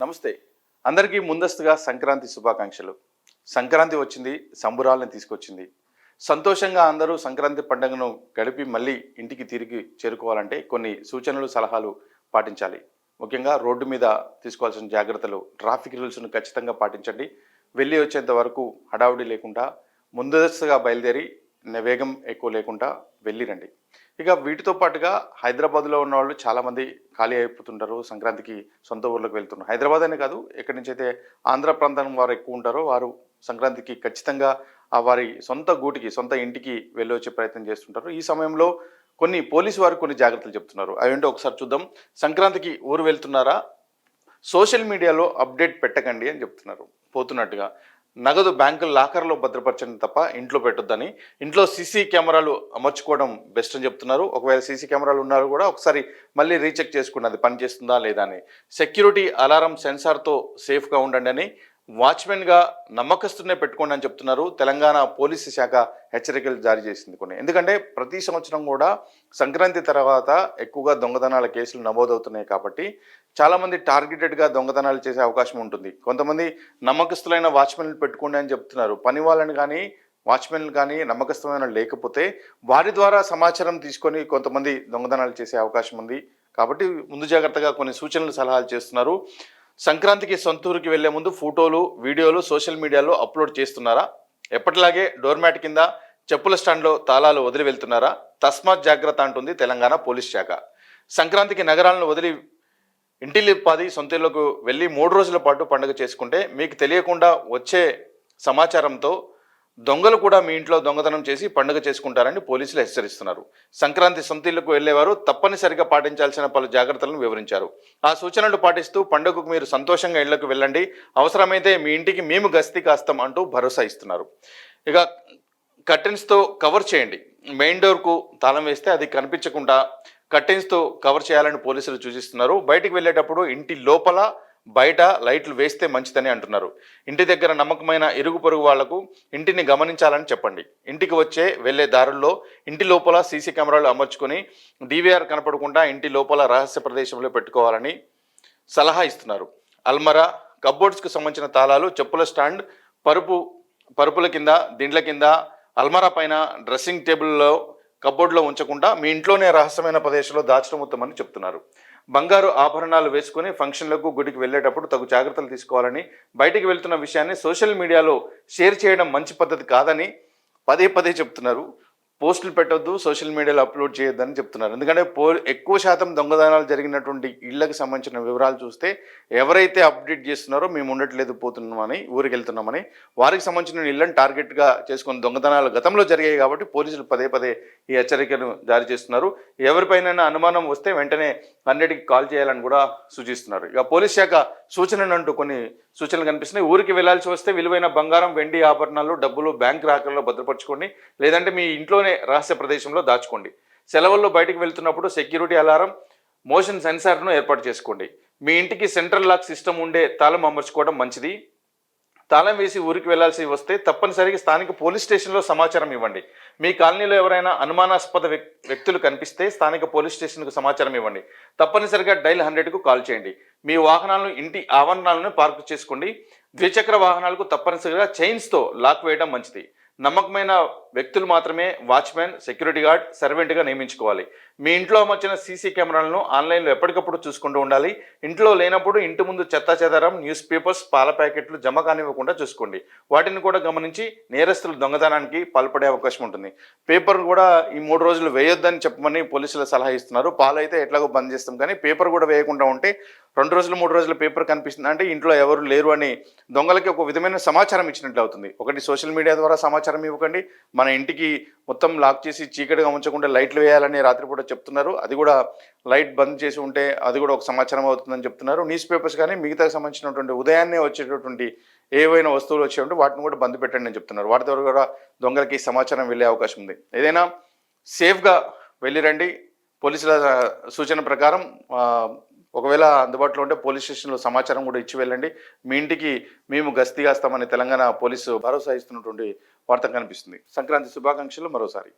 నమస్తే. అందరికీ ముందస్తుగా సంక్రాంతి శుభాకాంక్షలు. సంక్రాంతి వచ్చింది, సంబురాలను తీసుకొచ్చింది. సంతోషంగా అందరూ సంక్రాంతి పండుగను గడిపి మళ్ళీ ఇంటికి తిరిగి చేరుకోవాలంటే కొన్ని సూచనలు, సలహాలు పాటించాలి. ముఖ్యంగా రోడ్డు మీద తీసుకోవాల్సిన జాగ్రత్తలు, ట్రాఫిక్ రూల్స్‌ను ఖచ్చితంగా పాటించండి. వెళ్ళి వచ్చేంత వరకు హడావుడి లేకుండా ముందస్తుగా బయలుదేరి వేగం ఎక్కువ లేకుండా వెళ్ళి రండి. ఇక వీటితో పాటుగా హైదరాబాద్లో ఉన్నవాళ్ళు చాలామంది ఖాళీ అయిపోతుంటారు. సంక్రాంతికి సొంత ఊర్లకు వెళ్తున్నారు. హైదరాబాద్ అనే కాదు, ఎక్కడి నుంచి అయితే ఆంధ్ర ప్రాంతం వారు ఎక్కువ ఉంటారో వారు సంక్రాంతికి ఖచ్చితంగా వారి సొంత గూటికి, సొంత ఇంటికి వెళ్ళి వచ్చే ప్రయత్నం చేస్తుంటారు. ఈ సమయంలో కొన్ని పోలీసు వారు కొన్ని జాగ్రత్తలు చెప్తున్నారు. అవేంటో ఒకసారి చూద్దాం. సంక్రాంతికి ఊరు వెళ్తున్నారా? సోషల్ మీడియాలో అప్డేట్ పెట్టకండి అని చెప్తున్నారు పోతున్నట్టుగా. నగదు బ్యాంకుల లాకర్లో భద్రపరచండి తప్ప ఇంట్లో పెట్టొద్దని. ఇంట్లో సీసీ కెమెరాలు అమర్చుకోవడం బెస్ట్ అని చెప్తున్నారు. ఒకవేళ సీసీ కెమెరాలు ఉన్నారు కూడా ఒకసారి మళ్ళీ రీచెక్ చేసుకోండి అది పనిచేస్తుందా లేదా అని. సెక్యూరిటీ అలారం సెన్సార్తో సేఫ్గా ఉండండి అని. వాచ్మెన్గా నమ్మకస్తునే పెట్టుకోండి అని చెప్తున్నారు. తెలంగాణ పోలీసు శాఖ హెచ్చరికలు జారీ చేసింది కొన్ని. ఎందుకంటే ప్రతి సంవత్సరం కూడా సంక్రాంతి తర్వాత ఎక్కువగా దొంగతనాల కేసులు నమోదవుతున్నాయి కాబట్టి చాలామంది టార్గెటెడ్గా దొంగతనాలు చేసే అవకాశం ఉంటుంది. కొంతమంది నమ్మకస్తులైన వాచ్మెన్లు పెట్టుకోండి అని చెప్తున్నారు. పని వాళ్ళని కానీ వాచ్మెన్లు కానీ నమ్మకస్తమైన లేకపోతే వారి ద్వారా సమాచారం తీసుకొని కొంతమంది దొంగతనాలు చేసే అవకాశం ఉంది. కాబట్టి ముందు జాగ్రత్తగా కొన్ని సూచనలు, సలహాలు చేస్తున్నారు. సంక్రాంతికి సొంతూరుకి వెళ్లే ముందు ఫోటోలు, వీడియోలు సోషల్ మీడియాలో అప్లోడ్ చేస్తున్నారా? ఎప్పటిలాగే డోర్ మ్యాట్ కింద చెప్పుల స్టాండ్లో తాళాలు వదిలి వెళ్తున్నారా? తస్మాత్ జాగ్రత్త అంటుంది తెలంగాణ పోలీస్ శాఖ. సంక్రాంతికి నగరాలను వదిలి ఇంటిల్లిపాది సొంతూరులకు వెళ్ళి 3 రోజుల పాటు పండుగ చేసుకుంటే మీకు తెలియకుండా వచ్చే సమాచారంతో దొంగలు కూడా మీ ఇంట్లో దొంగతనం చేసి పండుగ చేసుకుంటారని పోలీసులు హెచ్చరిస్తున్నారు. సంక్రాంతి సొంతూళ్లకు వెళ్లేవారు తప్పనిసరిగా పాటించాల్సిన పలు జాగ్రత్తలను వివరించారు. ఆ సూచనలు పాటిస్తూ పండుగకు మీరు సంతోషంగా ఇళ్లకు వెళ్ళండి. అవసరమైతే మీ ఇంటికి మేము గస్తీ కాస్తాం అంటూ భరోసా ఇస్తున్నారు. ఇక కర్టెన్స్తో కవర్ చేయండి. మెయిన్ డోర్కు తాళం వేస్తే అది కనిపించకుండా కర్టెన్స్తో కవర్ చేయాలని పోలీసులు సూచిస్తున్నారు. బయటికి వెళ్ళేటప్పుడు ఇంటి లోపల బయట లైట్లు వేస్తే మంచిదని అంటున్నారు. ఇంటి దగ్గర నమ్మకమైన ఇరుగు పొరుగు వాళ్లకు ఇంటిని గమనించాలని చెప్పండి. ఇంటికి వెళ్లే దారుల్లో ఇంటి లోపల సీసీ కెమెరాలు అమర్చుకొని డీవీఆర్ కనపడకుండా ఇంటి లోపల రహస్య ప్రదేశంలో పెట్టుకోవాలని సలహా ఇస్తున్నారు. అల్మరా, కబ్బోర్డ్స్కు సంబంధించిన తాళాలు చెప్పుల స్టాండ్, పరుపుల కింద, దిండ్ల కింద, అల్మరా పైన, డ్రెస్సింగ్ టేబుల్లో, కబ్బోర్డ్లో ఉంచకుండా మీ ఇంట్లోనే రహస్యమైన ప్రదేశంలో దాచడం ఉత్తమని చెప్తున్నారు. బంగారు ఆభరణాలు వేసుకుని ఫంక్షన్లకు, గుడికి వెళ్ళేటప్పుడు తగు జాగ్రత్తలు తీసుకోవాలని, బయటికి వెళ్తున్న విషయాన్ని సోషల్ మీడియాలో షేర్ చేయడం మంచి పద్ధతి కాదని పదే పదే చెప్తున్నారు. పోస్టులు పెట్టొద్దు, సోషల్ మీడియాలో అప్లోడ్ చేయొద్దని చెప్తున్నారు. ఎందుకంటే ఎక్కువ శాతం దొంగతనాలు జరిగినటువంటి ఇళ్లకు సంబంధించిన వివరాలు చూస్తే ఎవరైతే అప్డేట్ చేస్తున్నారో మేము ఉండట్లేదు, పోతున్నామని, ఊరికి వెళ్తున్నామని వారికి సంబంధించిన ఇళ్లను టార్గెట్గా చేసుకుని దొంగతనాలు గతంలో జరిగాయి కాబట్టి పోలీసులు పదే పదే ఈ హెచ్చరికను జారీ చేస్తున్నారు. ఎవరిపైన అనుమానం వస్తే వెంటనే 100కి కాల్ చేయాలని కూడా సూచిస్తున్నారు. ఇక పోలీస్ శాఖ సూచనలు అంటూ కొన్ని సూచనలు కనిపిస్తున్నాయి. ఊరికి వెళ్లాల్సి వస్తే విలువైన బంగారం, వెండి ఆభరణాలు, డబ్బులు బ్యాంక్ లాకర్లో భద్రపరచుకోండి. లేదంటే మీ ఇంట్లోనే రహస్య ప్రదేశంలో దాచుకోండి. సెలవుల్లో బయటకు వెళ్తున్నప్పుడు సెక్యూరిటీ అలారం, మోషన్ సెన్సార్ను ఏర్పాటు చేసుకోండి. మీ ఇంటికి సెంట్రల్ లాక్ సిస్టమ్ ఉండే తాళం అమర్చుకోవడం మంచిది. తాళం వేసి ఊరికి వెళ్లాల్సి వస్తే తప్పనిసరిగా స్థానిక పోలీస్ స్టేషన్లో సమాచారం ఇవ్వండి. మీ కాలనీలో ఎవరైనా అనుమానాస్పద వ్యక్తులు కనిపిస్తే స్థానిక పోలీస్ స్టేషన్కు సమాచారం ఇవ్వండి. తప్పనిసరిగా డైల్ 100కు కాల్ చేయండి. మీ వాహనాలను ఇంటి ఆవరణాలను పార్కు చేసుకోండి. ద్విచక్ర వాహనాలకు తప్పనిసరిగా చైన్స్తో లాక్ వేయడం మంచిది. నమ్మకమైన వ్యక్తులు మాత్రమే వాచ్మెన్, సెక్యూరిటీ గార్డ్, సర్వెంట్గా నియమించుకోవాలి. మీ ఇంట్లో అమర్చిన సీసీ కెమెరాలను ఆన్లైన్లో ఎప్పటికప్పుడు చూసుకుంటూ ఉండాలి. ఇంట్లో లేనప్పుడు ఇంటి ముందు చెత్త చెదారం, న్యూస్ పేపర్స్, పాల ప్యాకెట్లు జమ కానివ్వకుండా చూసుకోండి. వాటిని కూడా గమనించి నేరస్తులు దొంగతనానికి పాల్పడే అవకాశం ఉంటుంది. పేపర్ కూడా ఈ 3 రోజులు వేయొద్దని చెప్పమని పోలీసులు సలహా ఇస్తున్నారు. పాలు అయితే ఎట్లాగో బంద్ చేస్తాం, కానీ పేపర్ కూడా వేయకుండా ఉంటే 2 రోజులు 3 రోజుల పేపర్ కనిపిస్తుంది అంటే ఇంట్లో ఎవరు లేరు అని దొంగలకి ఒక విధమైన సమాచారం ఇచ్చినట్లు అవుతుంది. ఒకటి సోషల్ మీడియా ద్వారా సమాచారం ఇవ్వకండి. మన ఇంటికి మొత్తం లాక్ చేసి చీకటిగా ఉంచకుండా లైట్లు వేయాలని రాత్రిపూట చెప్తున్నారు. అది కూడా లైట్ బంద్ చేసి ఉంటే అది కూడా ఒక సమాచారం అవుతుందని చెప్తున్నారు. న్యూస్ పేపర్స్ కానీ మిగతా సంబంధించినటువంటి ఉదయాన్నే వచ్చేటటువంటి ఏవైనా వస్తువులు వచ్చే వాటిని కూడా బంద్ పెట్టండి అని చెప్తున్నారు. వాటి ద్వారా కూడా దొంగలకి సమాచారం వెళ్ళే అవకాశం ఉంది. ఏదైనా సేఫ్గా వెళ్ళిరండి. పోలీసుల సూచన ప్రకారం ఒకవేళ అందుబాటులో ఉంటే పోలీస్ స్టేషన్లో సమాచారం కూడా ఇచ్చి వెళ్ళండి. మీ ఇంటికి మేము గస్తీ కాస్తామని తెలంగాణ పోలీసు భరోసా ఇస్తున్నటువంటి వార్త కనిపిస్తుంది. సంక్రాంతి శుభాకాంక్షలు మరోసారి.